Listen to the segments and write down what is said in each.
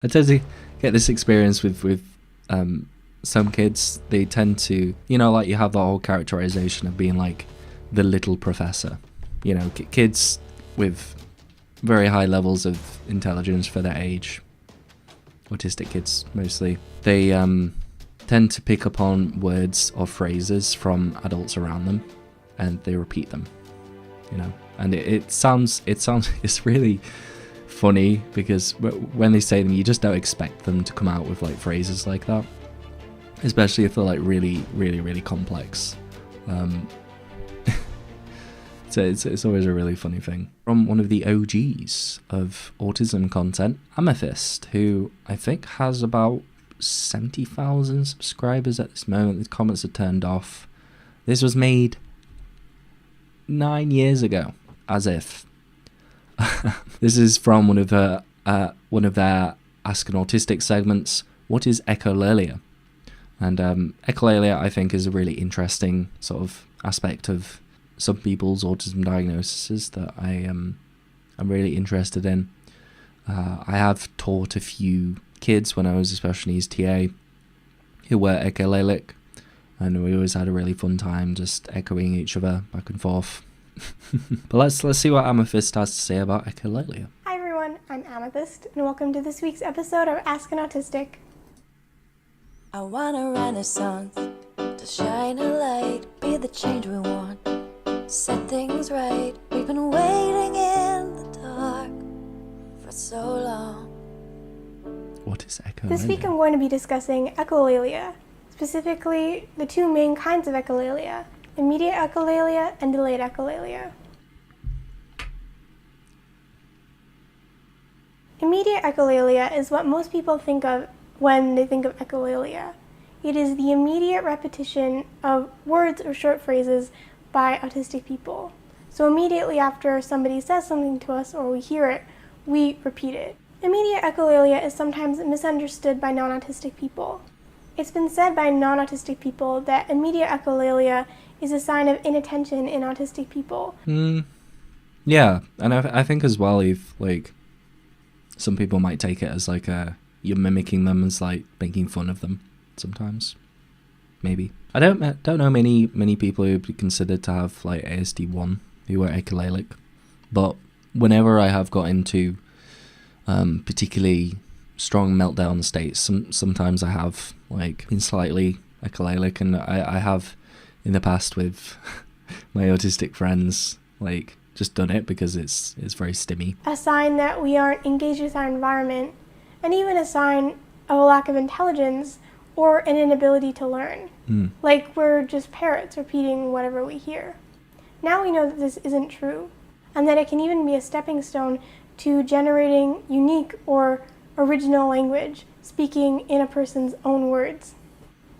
I tend to get this experience with some kids. They tend to, like you have the whole characterization of being like the little professor. Kids with very high levels of intelligence for their age, autistic kids mostly, they tend to pick up on words or phrases from adults around them, and they repeat them. And it sounds it's really funny because when they say them, you just don't expect them to come out with like phrases like that, especially if they're like really, really, really complex. So it's always a really funny thing. From one of the OGs of autism content, Amythest, who I think has about 70,000 subscribers at this moment. The comments are turned off. This was made 9 years ago, as if. This is from one of their Ask an Autistic segments. What is Echolalia? And echolalia, I think, is a really interesting sort of aspect of some people's autism diagnoses that I'm really interested in. I have taught a few kids when I was a special needs TA who were echolalic, and we always had a really fun time just echoing each other back and forth. But let's see what Amythest has to say about echolalia. Hi everyone, I'm Amythest, and welcome to this week's episode of Ask an Autistic. I want a renaissance to shine a light, be the change we want, set things right. We've been waiting in the dark for so long. What is echolalia? This week I'm going to be discussing echolalia, specifically the two main kinds of echolalia, immediate echolalia and delayed echolalia. Immediate echolalia is what most people think of when they think of echolalia. It is the immediate repetition of words or short phrases by autistic people. So immediately after somebody says something to us or we hear it, we repeat it. Immediate echolalia is sometimes misunderstood by non-autistic people. It's been said by non-autistic people that immediate echolalia is a sign of inattention in autistic people. Yeah, and I think as well, if like some people might take it as like you're mimicking them, as like making fun of them sometimes. Maybe. I don't know many people who would be considered to have like ASD1 who are echolalic, but whenever I have got into particularly strong meltdown states, sometimes I have like been slightly echolalic, and I have in the past with my autistic friends like just done it because it's very stimmy. A sign that we aren't engaged with our environment, and even a sign of a lack of intelligence or an inability to learn. Like we're just parrots repeating whatever we hear. Now we know that this isn't true, and that it can even be a stepping stone to generating unique or original language, speaking in a person's own words.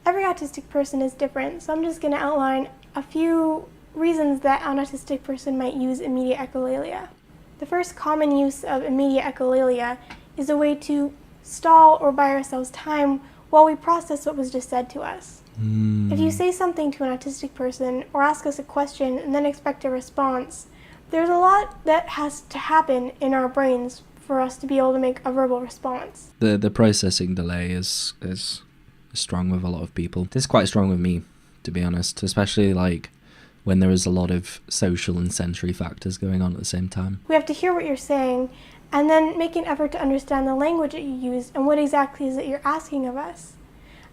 Every autistic person is different, so I'm just going to outline a few reasons that an autistic person might use immediate echolalia. The first common use of immediate echolalia is a way to stall or buy ourselves time while we process what was just said to us. If you say something to an autistic person or ask us a question and then expect a response, there's a lot that has to happen in our brains for us to be able to make a verbal response. The processing delay is strong with a lot of people. It's quite strong with me, to be honest, especially like when there is a lot of social and sensory factors going on at the same time. We have to hear what you're saying and then make an effort to understand the language that you use and what exactly is it you're asking of us.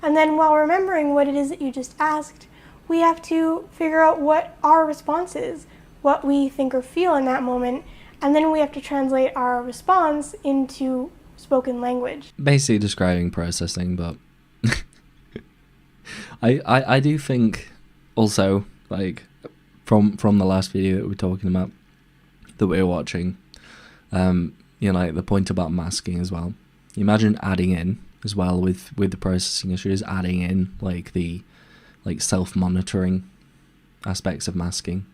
And then while remembering what it is that you just asked, we have to figure out what our response is, what we think or feel in that moment, and then we have to translate our response into spoken language. Basically describing processing, but I do think also, like, from the last video that we're talking about, that we're watching, like the point about masking as well. You imagine adding in as well with the processing issues, adding in like the self-monitoring aspects of masking.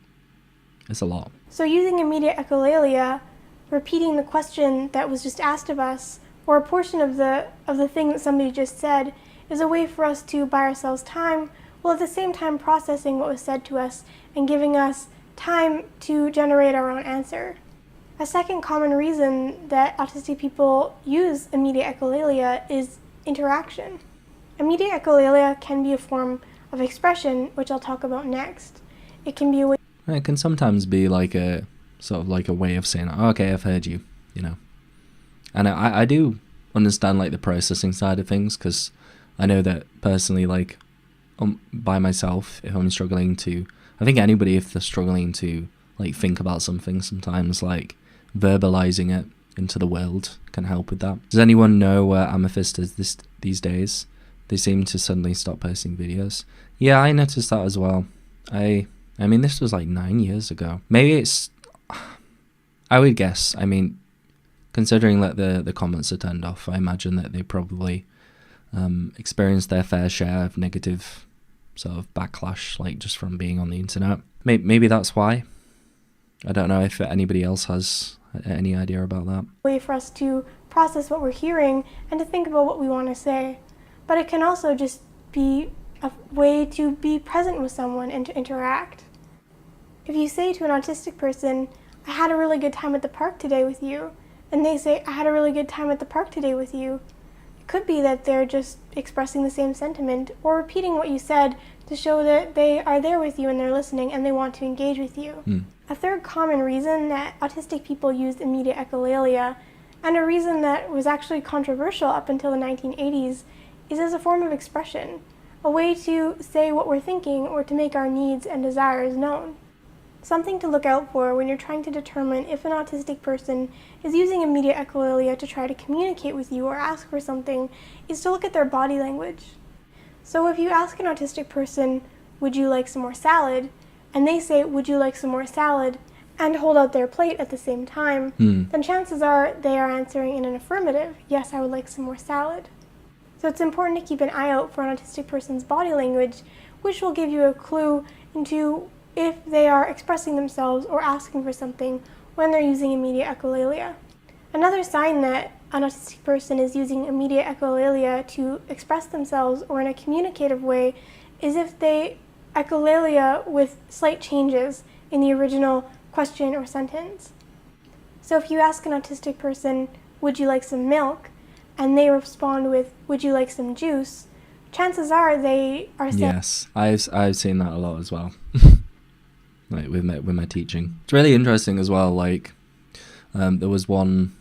It's a lot. So using immediate echolalia, repeating the question that was just asked of us, or a portion of the thing that somebody just said, is a way for us to buy ourselves time, while at the same time processing what was said to us and giving us time to generate our own answer. A second common reason that autistic people use immediate echolalia is interaction. Immediate echolalia can be a form of expression, which I'll talk about next. It can be a way... It can sometimes be like a sort of like a way of saying, oh, okay, I've heard you, you know. And I do understand like the processing side of things, because I know that personally, like by myself, if I'm struggling to, I think anybody, if they're struggling to like think about something, sometimes like verbalizing it into the world can help with that. Does anyone know where Amythest is these days? They seem to suddenly stop posting videos. Yeah, I noticed that as well. I mean, this was like 9 years ago. Maybe it's, I would guess, I mean, considering that the comments are turned off, I imagine that they probably experienced their fair share of negative sort of backlash, like just from being on the internet. Maybe that's why. I don't know if anybody else has any idea about that. Way for us to process what we're hearing and to think about what we want to say. But it can also just be a way to be present with someone and to interact. If you say to an autistic person, I had a really good time at the park today with you, and they say, I had a really good time at the park today with you, it could be that they're just expressing the same sentiment or repeating what you said to show that they are there with you and they're listening and they want to engage with you. A third common reason that autistic people used immediate echolalia, and a reason that was actually controversial up until the 1980s, is as a form of expression, a way to say what we're thinking or to make our needs and desires known. Something to look out for when you're trying to determine if an autistic person is using immediate echolalia to try to communicate with you or ask for something is to look at their body language. So if you ask an autistic person, would you like some more salad? And they say, would you like some more salad? And hold out their plate at the same time, then chances are they are answering in an affirmative, yes, I would like some more salad. So it's important to keep an eye out for an autistic person's body language, which will give you a clue into if they are expressing themselves or asking for something when they're using immediate echolalia. Another sign that an autistic person is using immediate echolalia to express themselves or in a communicative way is if they echolalia with slight changes in the original question or sentence. So if you ask an autistic person, would you like some milk? And they respond with, would you like some juice? Chances are they are saying... Yes, I've seen that a lot as well. Like with my teaching. It's really interesting as well, like there was one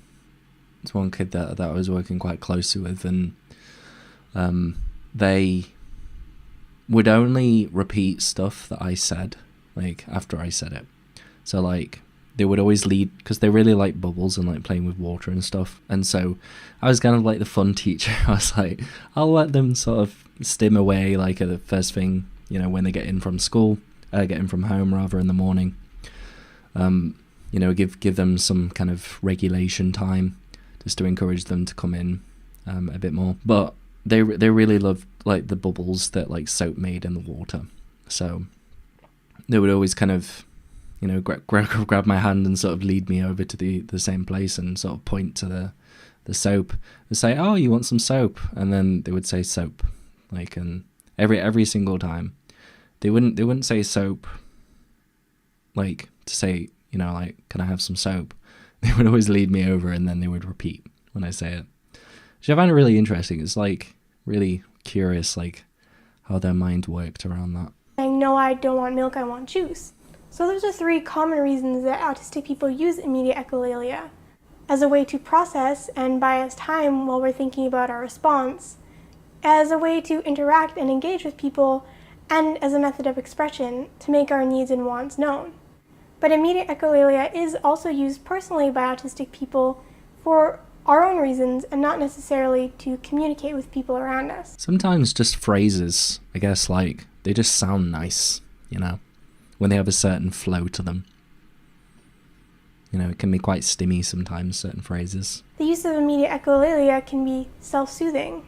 kid that I was working quite closely with, and they would only repeat stuff that I said, like after I said it. So like they would always lead, because they really like bubbles and like playing with water and stuff. And so I was kind of like the fun teacher. I was like, I'll let them sort of stim away like at the first thing, you know, when they get in from school, get in from home rather in the morning. You know, give them some kind of regulation time just to encourage them to come in a bit more. But they really loved like the bubbles that like soap made in the water. So they would always kind of, you know, grab my hand and sort of lead me over to the same place and sort of point to the soap and say, oh, you want some soap? And then they would say soap, like, and every single time they wouldn't say soap, like to say, you know, like, can I have some soap? They would always lead me over and then they would repeat when I say it. Which I find it really interesting. It's like really curious, like how their mind worked around that. Saying, no, I don't want milk, I want juice. So those are 3 common reasons that autistic people use immediate echolalia: as a way to process and buy us time while we're thinking about our response, as a way to interact and engage with people, and as a method of expression to make our needs and wants known. But immediate echolalia is also used personally by autistic people for our own reasons and not necessarily to communicate with people around us. Sometimes just phrases, I guess, like they just sound nice, you know, when they have a certain flow to them. You know, it can be quite stimmy sometimes, certain phrases. The use of immediate echolalia can be self-soothing.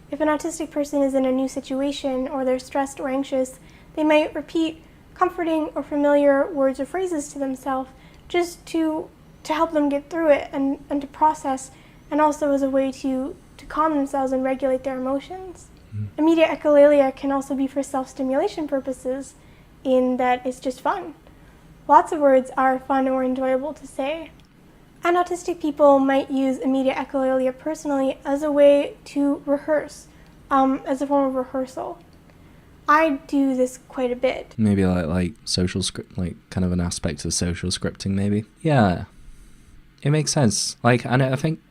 If an autistic person is in a new situation or they're stressed or anxious, they might repeat comforting or familiar words or phrases to themselves just to help them get through it and to process, and also as a way to calm themselves and regulate their emotions. Immediate echolalia can also be for self-stimulation purposes, in that it's just fun. Lots of words are fun or enjoyable to say. And autistic people might use immediate echolalia personally as a way to rehearse, as a form of rehearsal. I do this quite a bit. Maybe like social script, like kind of an aspect of social scripting, maybe. Yeah, it makes sense. Like, and I think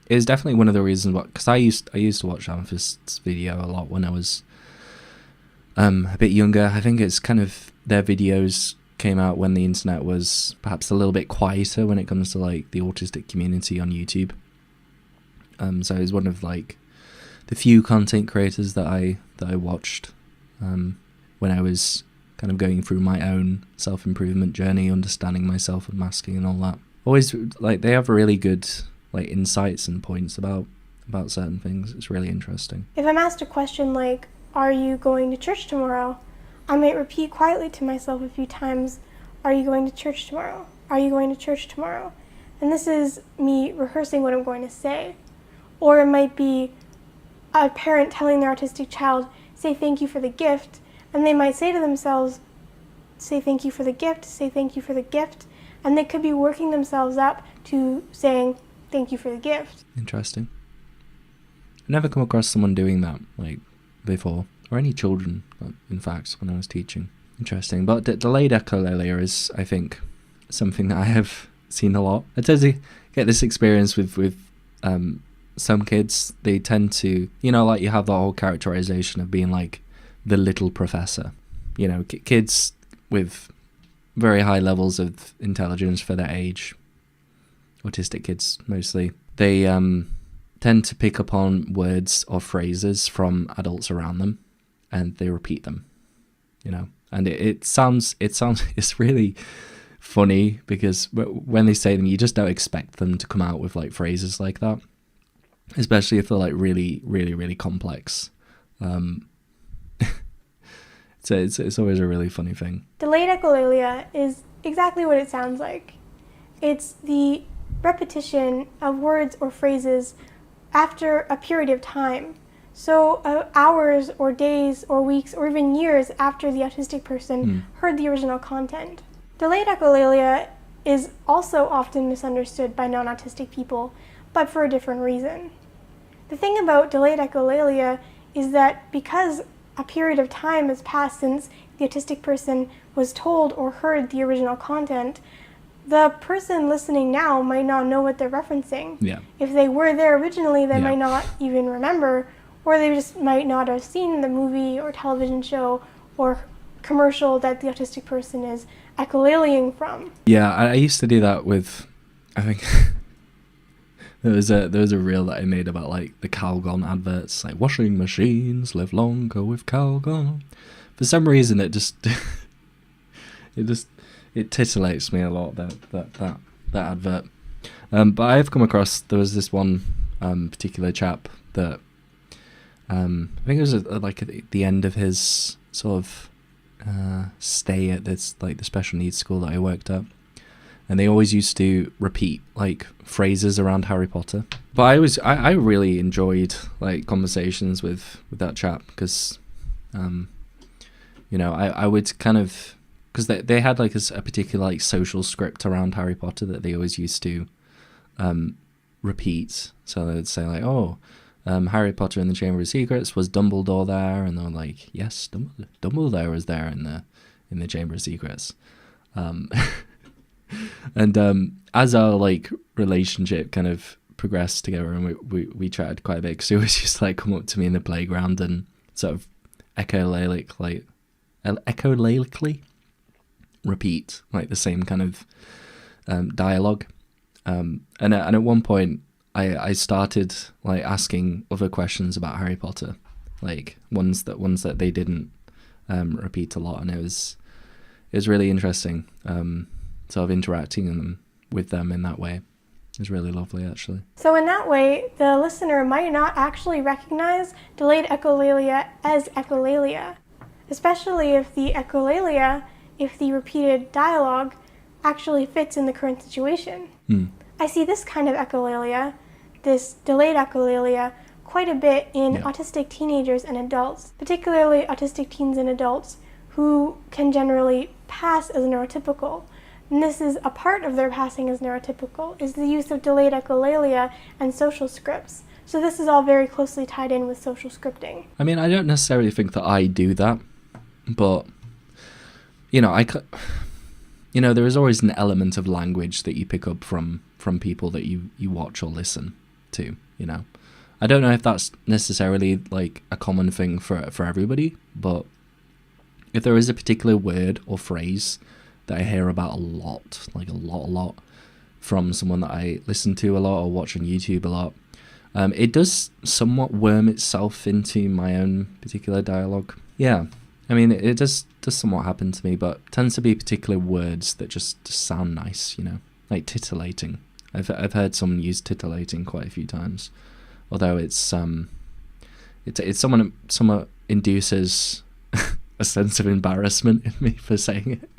it's definitely one of the reasons why, because I used to watch Amythest's video a lot when I was a bit younger. I think it's kind of their videos came out when the internet was perhaps a little bit quieter when it comes to like the autistic community on YouTube. So he's one of like the few content creators that I watched when I was kind of going through my own self-improvement journey, understanding myself and masking and all that. Always like they have really good like insights and points about certain things. It's really interesting. If I'm asked a question like, "Are you going to church tomorrow?" I might repeat quietly to myself a few times, "Are you going to church tomorrow? Are you going to church tomorrow?" And this is me rehearsing what I'm going to say. Or it might be a parent telling their autistic child, "Say thank you for the gift," and they might say to themselves, "Say thank you for the gift, say thank you for the gift," and they could be working themselves up to saying thank you for the gift. Interesting. I've never come across someone doing that like before, or any children, in fact, when I was teaching. Interesting. But delayed echolalia is, I think, something that I have seen a lot. I tend to get this experience with some kids. They tend to, you know, like you have that whole characterization of being like the little professor. You know, kids with very high levels of intelligence for their age, autistic kids mostly, they tend to pick up on words or phrases from adults around them, and they repeat them, you know. And it sounds it's really funny because when they say them, you just don't expect them to come out with like phrases like that, especially if they're like really, really, really complex. It's always a really funny thing. Delayed echolalia is exactly what it sounds like. It's the repetition of words or phrases after a period of time. So hours or days or weeks or even years after the autistic person heard the original content. Delayed echolalia is also often misunderstood by non-autistic people, but for a different reason. The thing about delayed echolalia is that because a period of time has passed since the autistic person was told or heard the original content, the person listening now might not know what they're referencing. Yeah. If they were there originally, they might not even remember, or they just might not have seen the movie or television show or commercial that the autistic person is echolaliaing from. Yeah, I used to do that with, I think, there was a reel that I made about like the Calgon adverts, like washing machines live longer with Calgon. For some reason, it titillates me a lot, that advert. But I've come across, there was this one particular chap that I think it was like at the end of his sort of stay at this like the special needs school that I worked at, and they always used to repeat like phrases around Harry Potter. But I really enjoyed like conversations with that chap because you know, I would kind of, because they had like a particular like social script around Harry Potter that they always used to repeat. So they would say like, "Oh, Harry Potter in the Chamber of Secrets, was Dumbledore there?" And they're like, "Yes, Dumbledore was there in the Chamber of Secrets." And as our like relationship kind of progressed together, and we chatted quite a bit, because he always used to like come up to me in the playground and sort of echolalically repeat like the same kind of dialogue. And at one point I started like asking other questions about Harry Potter, like ones that they didn't repeat a lot, and it was really interesting, sort of interacting with them in that way. It was really lovely, actually. So in that way, the listener might not actually recognize delayed echolalia as echolalia, especially if the repeated dialogue actually fits in the current situation. I see this kind of echolalia, this delayed echolalia, quite a bit in autistic teenagers and adults, particularly autistic teens and adults who can generally pass as neurotypical. and this is a part of their passing as neurotypical, is the use of delayed echolalia and social scripts. So this is all very closely tied in with social scripting. I mean, I don't necessarily think that I do that, but, there is always an element of language that you pick up from people that you watch or listen to, I don't know if that's necessarily like a common thing for everybody, but if there is a particular word or phrase that I hear about a lot, like a lot, from someone that I listen to a lot or watch on YouTube a lot, it does somewhat worm itself into my own particular dialogue. Yeah, I mean, it does somewhat happen to me, but tends to be particular words that just sound nice, like titillating. I've heard someone use titillating quite a few times, although it's somewhat induces a sense of embarrassment in me for saying it.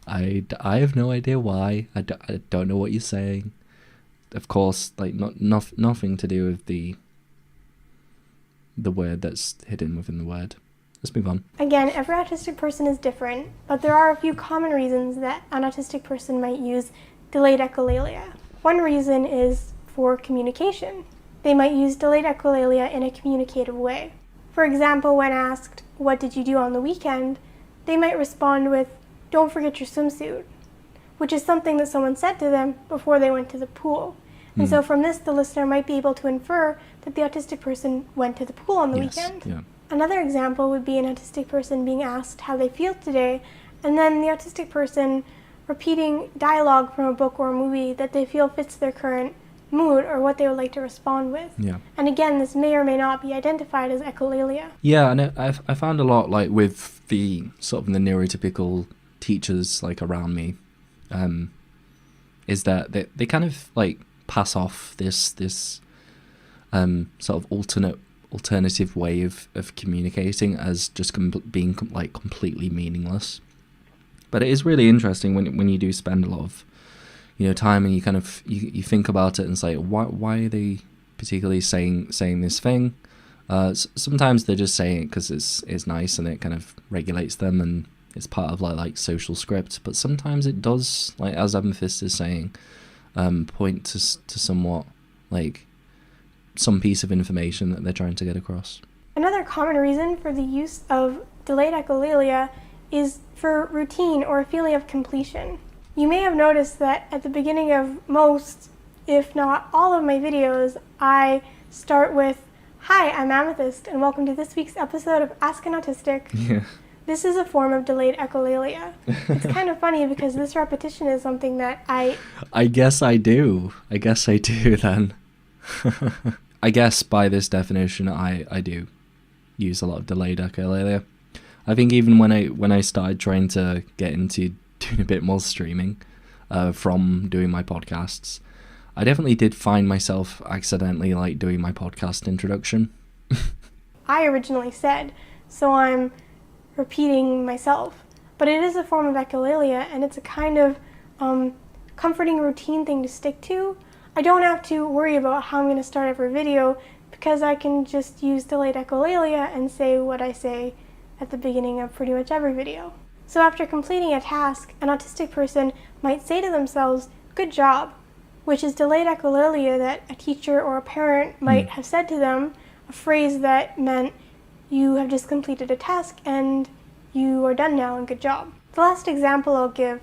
I have no idea why. I don't know what you're saying. Of course, like nothing to do with the word that's hidden within the word. Let's move on. Again, every autistic person is different, but there are a few common reasons that an autistic person might use delayed echolalia. One reason is for communication. They might use delayed echolalia in a communicative way. For example, when asked, "What did you do on the weekend?" they might respond with, "Don't forget your swimsuit," which is something that someone said to them before they went to the pool. And so from this, the listener might be able to infer that the autistic person went to the pool on the weekend. Yeah. Another example would be an autistic person being asked how they feel today, and then the autistic person repeating dialogue from a book or a movie that they feel fits their current mood or what they would like to respond with. Yeah. And again, this may or may not be identified as echolalia. Yeah, and I found a lot, like, with the sort of the neurotypical teachers, like, around me, is that they kind of, like, pass off this sort of alternative way of communicating as just being like completely meaningless. But it is really interesting when you do spend a lot of time and you kind of you think about it and say, why are they particularly saying this thing? Sometimes they're just saying it because it's nice and it kind of regulates them and it's part of like social script. But sometimes it does, like as Amythest is saying, point to somewhat like some piece of information that they're trying to get across. Another common reason for the use of delayed echolalia is for routine or a feeling of completion. You may have noticed that at the beginning of most, if not all of my videos, I start with, "Hi, I'm Amythest, and welcome to this week's episode of Ask an Autistic." Yeah. This is a form of delayed echolalia. It's kind of funny because this repetition is something that I guess I do then. I guess by this definition, I do use a lot of delayed echolalia. I think even when I started trying to get into doing a bit more streaming from doing my podcasts, I definitely did find myself accidentally like doing my podcast introduction. I originally said, so I'm repeating myself. But it is a form of echolalia, and it's a kind of comforting routine thing to stick to. I don't have to worry about how I'm going to start every video because I can just use delayed echolalia and say what I say at the beginning of pretty much every video. So after completing a task, an autistic person might say to themselves, "Good job," which is delayed echolalia that a teacher or a parent might have said to them, a phrase that meant you have just completed a task and you are done now and good job. The last example I'll give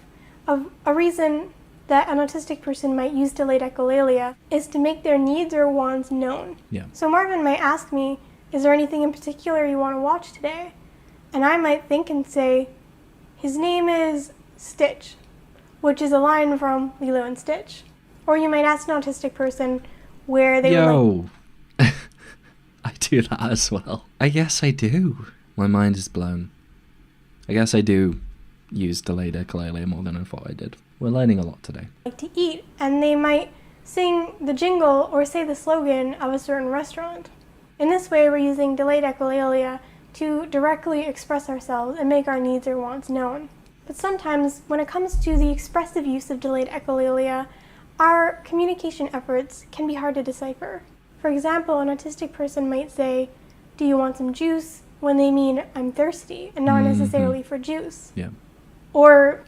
of a reason that an autistic person might use delayed echolalia is to make their needs or wants known. Yeah. So Marvin might ask me, "Is there anything in particular you want to watch today?" And I might think and say, "His name is Stitch," which is a line from Lilo and Stitch. Or you might ask an autistic person where they would like... I do that as well. I guess I do. My mind is blown. I guess I do use delayed echolalia more than I thought I did. We're learning a lot today. Like to eat, and they might sing the jingle or say the slogan of a certain restaurant. In this way, we're using delayed echolalia to directly express ourselves and make our needs or wants known. But sometimes, when it comes to the expressive use of delayed echolalia, our communication efforts can be hard to decipher. For example, an autistic person might say, "Do you want some juice?" when they mean "I'm thirsty," and not necessarily for juice. Yeah. Or,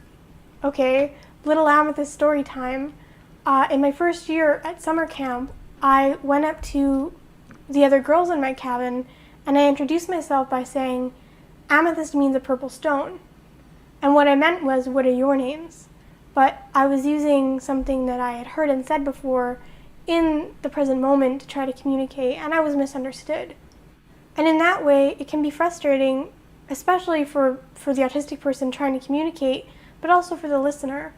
okay, little Amythest story time. In my first year at summer camp, I went up to the other girls in my cabin and I introduced myself by saying, "Amethyst means a purple stone." And what I meant was, "What are your names?" But I was using something that I had heard and said before in the present moment to try to communicate, and I was misunderstood. And in that way, it can be frustrating, especially for the autistic person trying to communicate, but also for the listener.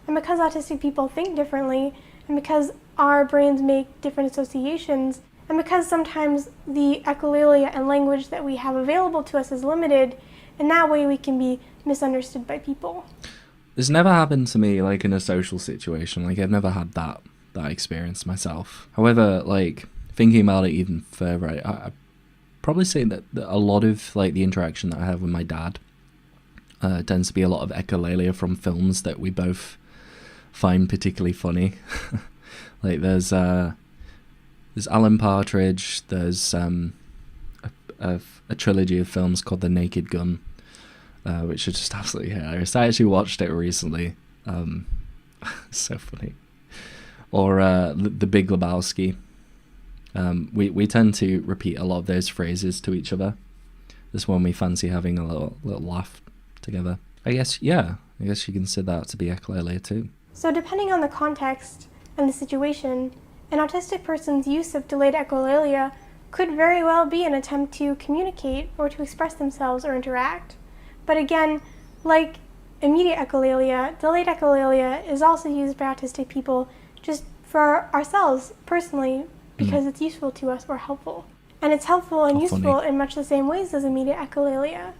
And because autistic people think differently, and because our brains make different associations, and because sometimes the echolalia and language that we have available to us is limited, in that way we can be misunderstood by people. This never happened to me, like, in a social situation. Like, I've never had that experience myself. However, like, thinking about it even further, I probably say that a lot of, like, the interaction that I have with my dad tends to be a lot of echolalia from films that we both find particularly funny. Like, there's Alan Partridge, there's a trilogy of films called The Naked Gun, which are just absolutely hilarious. I actually watched it recently. So funny. Or The Big Lebowski. We tend to repeat a lot of those phrases to each other. This one we fancy having a little laugh together. I guess you can consider that to be echolalia too. So depending on the context and the situation, an autistic person's use of delayed echolalia could very well be an attempt to communicate or to express themselves or interact. But again, like immediate echolalia, delayed echolalia is also used by autistic people just for ourselves personally because it's useful to us or helpful. And it's helpful and useful in much the same ways as immediate echolalia.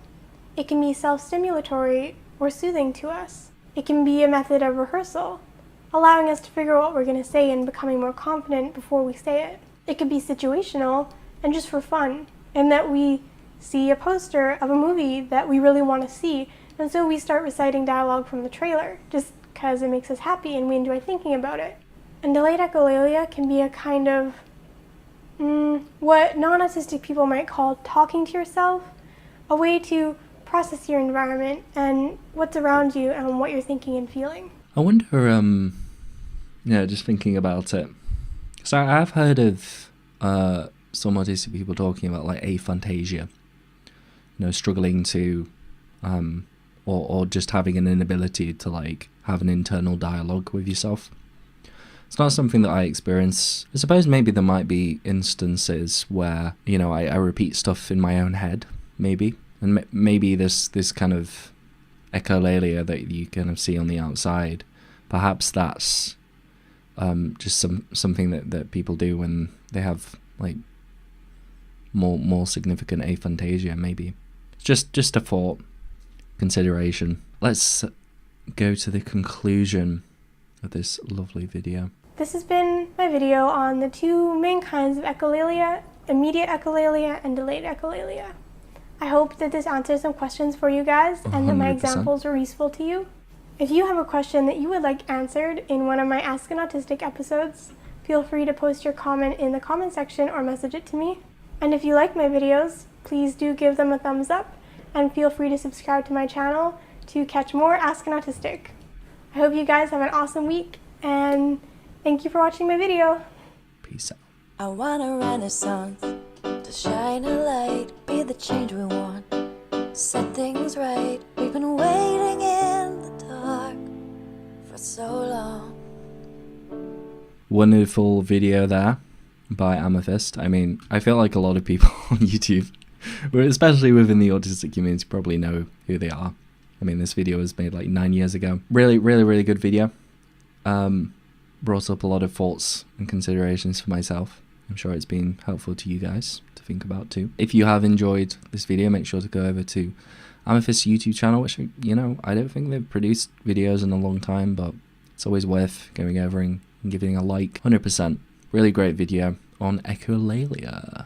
It can be self-stimulatory or soothing to us. It can be a method of rehearsal, allowing us to figure out what we're going to say and becoming more confident before we say it. It could be situational and just for fun, in that we see a poster of a movie that we really want to see, and so we start reciting dialogue from the trailer, just because it makes us happy and we enjoy thinking about it. And delayed echolalia can be a kind of what non-autistic people might call talking to yourself, a way to process your environment and what's around you and what you're thinking and feeling. I wonder, just thinking about it. So I've heard of some autistic people talking about like aphantasia, struggling to, or just having an inability to like have an internal dialogue with yourself. It's not something that I experience. I suppose maybe there might be instances where, I repeat stuff in my own head, maybe. And maybe this kind of echolalia that you kind of see on the outside, perhaps that's just something that people do when they have like more significant aphantasia, maybe. Just a thought, consideration. Let's go to the conclusion of this lovely video. This has been my video on the two main kinds of echolalia, immediate echolalia and delayed echolalia. I hope that this answers some questions for you guys and that my 100%. examples were useful to you. If you have a question that you would like answered in one of my Ask an Autistic episodes, feel free to post your comment in the comment section or message it to me. And if you like my videos, please do give them a thumbs up and feel free to subscribe to my channel to catch more Ask an Autistic. I hope you guys have an awesome week and thank you for watching my video. Peace out. I want a renaissance to shine a light, be the change we want, set things right. We've been waiting in the dark for so long. Wonderful video there by Amythest. I mean, I feel like a lot of people on YouTube, especially within the autistic community, probably know who they are. I mean, this video was made like 9 years ago. Really, really, really good video. Brought up a lot of thoughts and considerations for myself. I'm sure it's been helpful to you guys to think about too. If you have enjoyed this video, make sure to go over to Amythest's YouTube channel, which, I don't think they've produced videos in a long time, but it's always worth going over and giving a like. 100%. Really great video on echolalia.